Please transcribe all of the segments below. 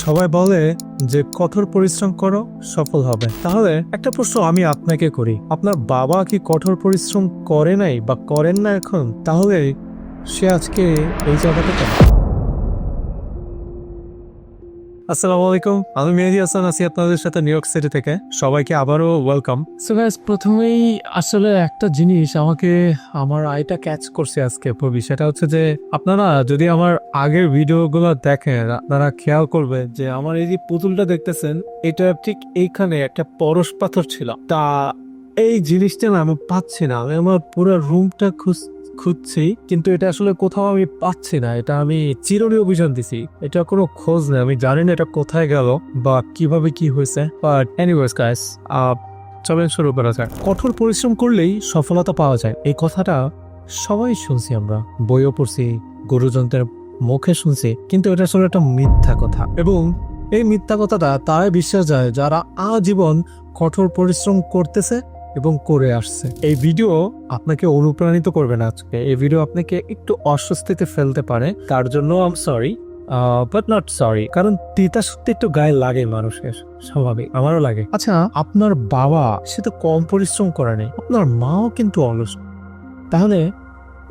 সবাই বলে যে কঠোর পরিশ্রম করো সফল হবে। তাহলে একটা প্রশ্ন আমি আপনাকে করি, আপনার বাবা কি কঠোর পরিশ্রম করে নাই বা করেন না এখন? তাহলে সে আজকে এই জায়গাতে কেন? আসসালামু আলাইকুম, আমি মেহেদী হাসান আছি আপনাদের সাথে নিউ ইয়র্ক সিটি থেকে। সবাইকে আবারও ওয়েলকাম। সো গাইস, প্রথমেই আসলে একটা জিনিস আমাকে আমার আইটা ক্যাচ করছে আজকে পড়বি, সেটা হচ্ছে যে আপনারা যদি আমার আগের ভিডিওগুলো দেখেন আপনারা খেয়াল করবেন যে আমার এই যে পুতুলটা দেখতেছেন এটা ঠিক এইখানে একটা পরশ পাথর ছিল। তা এই জিনিসটা না আমি পাচ্ছি না, আমি আমার পুরো রুমটা খুঁজছি কিন্তু এটা আসলে কোথাও আমি পাচ্ছি না। এটা আমি চিরুনি অভিযান দিছি, এটা কোনো খোঁজ নেই, আমি জানি না এটা কোথায় গেল বা কিভাবে কি হয়েছে। বাট এনিওয়েজ গাইস, চলেন শুরু করা যাক। কঠোর পরিশ্রম করলেই সফলতা পাওয়া যায়, এই কথাটা সবাই শুনছি, আমরা বইও পড়ছি, গুরুজনদের মুখে শুনছি, কিন্তু এটা আসলে একটা মিথ্যা কথা। এবং এই মিথ্যা কথাটা তারাই বিশ্বাস যায় যারা আজীবন কঠোর পরিশ্রম করতেছে এবং করে আসছে। এই ভিডিও আপনাকে অনুপ্রাণিত করবে না, আজকে এই ভিডিও আপনাকে একটু অস্বস্তিতে ফেলতে পারে, তার জন্য I am sorry, but not sorry, কারণ তিতা সত্যি একটু গায়ে লাগে মানুষের, স্বাভাবিক, আমারও লাগে। আচ্ছা, আপনার বাবা সে তো কম পরিশ্রম করে নেই, আপনার মাও কিন্তু অলস, তাহলে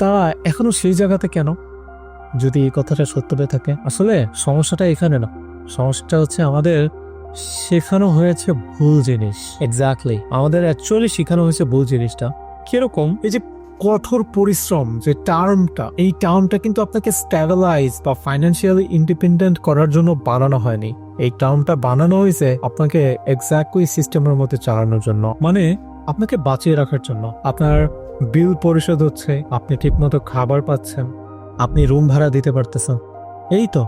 তারা এখনো সেই জায়গাতে কেন? যদি এই কথাটা সত্য হয়ে থাকে, আসলে সমস্যাটা এখানে না, সমস্যাটা হচ্ছে আমাদের শেখানো হয়েছে ভুল জিনিস। এক্স্যাক্টলি, আমাদের অ্যাকচুয়ালি শেখানো হয়েছে ভুল জিনিসটা। কিরকম? এই যে কঠোর পরিশ্রম যে টার্মটা, এই টার্মটা কিন্তু আপনাকে স্ট্যাবিলাইজ বা ফাইন্যান্সিয়ালি ইন্ডিপেন্ডেন্ট করার জন্য বানানো হয়নি। এই টার্মটা বানানো হয়েছে আপনাকে এক্স্যাক্টলি সিস্টেমের মধ্যে চালানোর জন্য, মানে আপনাকে বাঁচিয়ে রাখার জন্য। আপনার বিল পরিশোধ হচ্ছে, আপনি ঠিকমতো খাবার পাচ্ছেন, আপনি রুম ভাড়া দিতে পারতেছেন, এই তো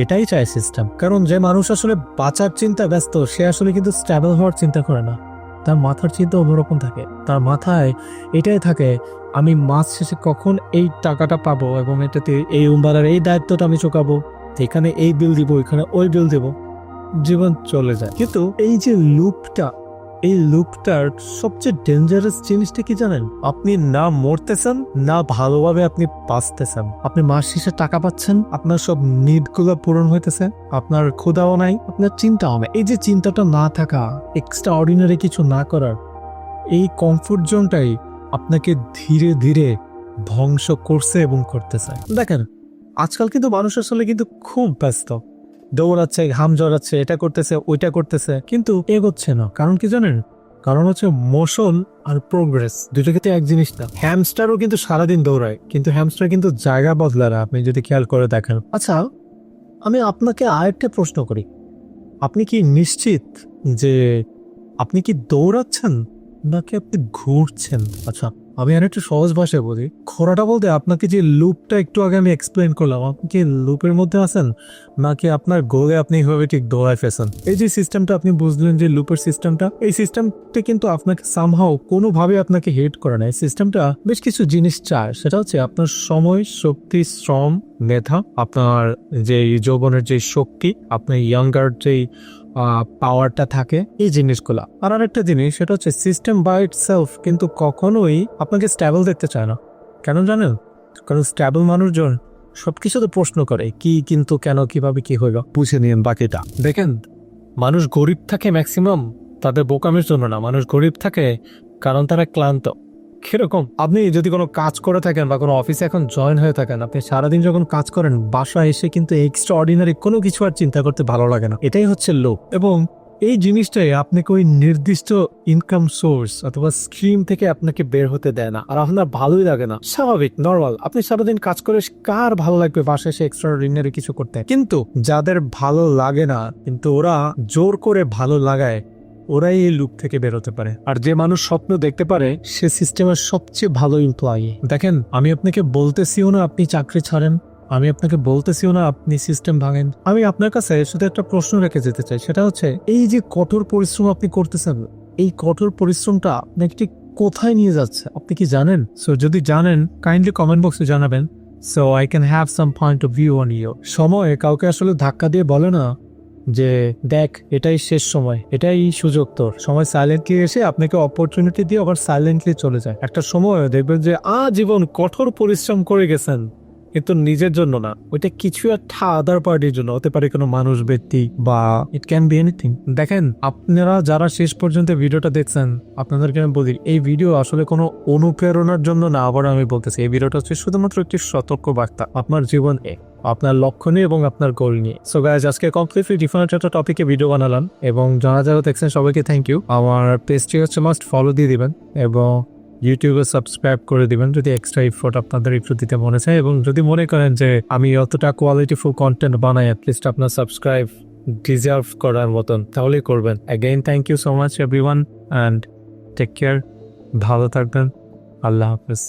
এটাই চায় সিস্টেম। কারণ যে মানুষ আসলে বাঁচার চিন্তা ব্যস্ত সে আসলে কিন্তু স্ট্যাবল হওয়ার চিন্তা করে না, তার মাথার চিন্তা অন্যরকম থাকে। তার মাথায় এটাই থাকে, আমি মাস শেষে কখন এই টাকাটা পাবো এবং এটাতে এই উম্বারের এই দায়িত্বটা আমি চোকাবো, এখানে এই বিল দিব, এখানে ওই বিল দিব, জীবন চলে যায়। কিন্তু এই যে লুপটা, এই লুপটার সবচেয়ে ডেঞ্জারাস জিনিসটা কি জানেন? আপনি না মরতেছেন না ভালোভাবে আপনি বাঁচতেছেন। আপনি মাস শেষে টাকা পাচ্ছেন, আপনার সব নিডগুলো পূরণ হইতেছে, আপনার ক্ষুধাও নাই, আপনার চিন্তাও নাই। এই যে চিন্তাটা না থাকা, এক্সট্রা অর্ডিনারি কিছু না করার, এই কমফোর্ট জোনটাই আপনাকে ধীরে ধীরে ধ্বংস করছে এবং করতেছে। দেখেন, আজকাল কিন্তু মানুষ আসলে কিন্তু খুব ব্যস্ত, দৌড়াচ্ছে, ঘাম জড়াচ্ছে, এটা করতেছে, ওইটা করতেছে, কিন্তু এগোচ্ছে না। কারণ কি জানেন? কারণ হচ্ছে মোশন আর প্রোগ্রেস দুটো কিন্তু এক জিনিস না। হ্যামস্টারও কিন্তু সারাদিন দৌড়ায়, কিন্তু হ্যামস্টার কিন্তু জায়গা বদলায় না, আপনি যদি খেয়াল করে দেখেন। আচ্ছা, আমি আপনাকে আরেকটা প্রশ্ন করি, আপনি কি নিশ্চিত যে আপনি কি দৌড়াচ্ছেন নাকি আপনি ঘুরছেন? আচ্ছা, আমি আর একটু সহজ ভাষায় বলি, ঘোরাটা বলতে আপনাকে যে লুপটা একটু আগে আমি এক্সপ্লেন করলাম, আপনি কি লুপের মধ্যে আছেন নাকি আপনার গোলে আপনি এইভাবে ঠিক দৌড়ায় ফেলছেন? এই যে সিস্টেমটা আপনি বুঝলেন যে লুপের সিস্টেমটা, এই সিস্টেমটা কিন্তু আপনাকে সামহাও কোনোভাবে আপনাকে হেট করে না। এই সিস্টেমটা বেশ কিছু জিনিস চায়, সেটা হচ্ছে আপনার সময়, শক্তি, শ্রম, মেধা, আপনার যে যৌবনের যে শক্তি, আপনার ইয়াঙ্গার যেই পাওয়ারটা থাকে, এই জিনিসগুলা। আর আরেকটা জিনিস, সেটা হচ্ছে সিস্টেম বাই ইটসেলফ কিন্তু কখনোই আপনাকে স্ট্যাবল দেখতে চায় না। কেন জানেন? কারণ স্ট্যাবল মানুষজন সবকিছুতে প্রশ্ন করে কি, কিন্তু, কেন, কিভাবে, কি হইল, বুঝে নিন বাকিটা। দেখেন, মানুষ গরিব থাকে ম্যাক্সিমাম তাদের বোকামের জন্য না, মানুষ গরিব থাকে কারণ তারা ক্লান্ত। কিরকম? আপনি যদি কোনো কাজ করে থাকেন বা কোনো অফিসে এখন জয়েন হয়ে থাকেন, আপনি সারাদিন যখন কাজ করেন বাসায় এসে কিন্তু এক্সট্রা অর্ডিনারি কোনো কিছু আর চিন্তা করতে ভালো লাগে না। এটাই হচ্ছে লোভ। এবং এই জিনিসটাই আপনাকে ওই নির্দিষ্ট ইনকাম সোর্স অথবা স্ট্রিম থেকে আপনাকে বের হতে দেয় না, আর আপনার ভালোই লাগে না। স্বাভাবিক, নর্মাল, আপনি সারাদিন কাজ করে কার ভালো লাগবে বাসায় এসে এক্সট্রা অর্ডিনারি কিছু করতে? কিন্তু যাদের ভালো লাগে না, কিন্তু ওরা জোর করে ভালো লাগায়, ওরাই এই লুপ থেকে বেরোতে পারে। আর যে মানুষ স্বপ্ন দেখতে পারে সে সিস্টেমের সবচেয়ে ভালো এমপ্লয়ি। দেখেন, আমি আপনাকে বলতেছিও না আপনি চাকরি ছাড়েন, আমি আপনাকে বলতেছিও না আপনি সিস্টেম ভাঙেন। আমি আপনার কাছে শুধু একটা প্রশ্ন রেখে যেতে চাই, সেটা হচ্ছে এই যে কঠোর পরিশ্রম আপনি করতেছেন, এই কঠোর পরিশ্রমটা আপনাকে ঠিক কোথায় নিয়ে যাচ্ছে আপনি কি জানেন? সো যদি জানেন, কাইন্ডলি কমেন্ট বক্সে জানাবেন, so I can have some point of view on you. সময় কাউকে আসলে ধাক্কা দিয়ে বলে না যে দেখ এটাই শেষ সময়, এটাই সুযোগ তোর। সময় সাইলেন্টলি এসে আপনাকে অপরচুনিটি দিয়ে আবার সাইলেন্টলি চলে যায়। একটা সময় দেখবেন যে আজীবন কঠোর পরিশ্রম করে গেছেন, কিন্তু নিজের জন্য না, ওইটা কিছু একটা আদার পার্টির জন্য, হতে পারে কোনো মানুষ, ব্যক্তি, বা ইট ক্যান বি এনিথিং। দেখেন, আপনারা যারা শেষ পর্যন্ত ভিডিওটা দেখছেন, আপনাদেরকে আমি বলি এই ভিডিও আসলে কোনো অনুপ্রেরণার জন্য না, আবার আমি বলতেছি এই ভিডিওটা হচ্ছে শুধুমাত্র একটি সতর্ক বার্তা আপনার জীবনে, আপনার লক্ষ্য নিয়ে এবং আপনার গোল নিয়ে। সো গাইজ, আজকে কমপ্লিটলি ডিফারেন্ট একটা টপিকে ভিডিও বানালাম, এবং যারা যারা দেখছেন সবাইকে থ্যাংক ইউ। আমার পেজটি হচ্ছে মাস্ট ফলো দিয়ে দিবেন এবং ইউটিউবে সাবস্ক্রাইব করে দিবেন যদি এক্সট্রা এফোর্ট আপনাদের একটু দিতে মনে চায়, এবং যদি মনে করেন যে আমি অতটা কোয়ালিটিফুল কন্টেন্ট বানাই, অ্যাটলিস্ট আপনার সাবস্ক্রাইব ডিজার্ভ করার মতন, তাহলেই করবেন। Again thank you so much everyone, and take care, ভালো থাকবেন, আল্লাহ হাফেজ।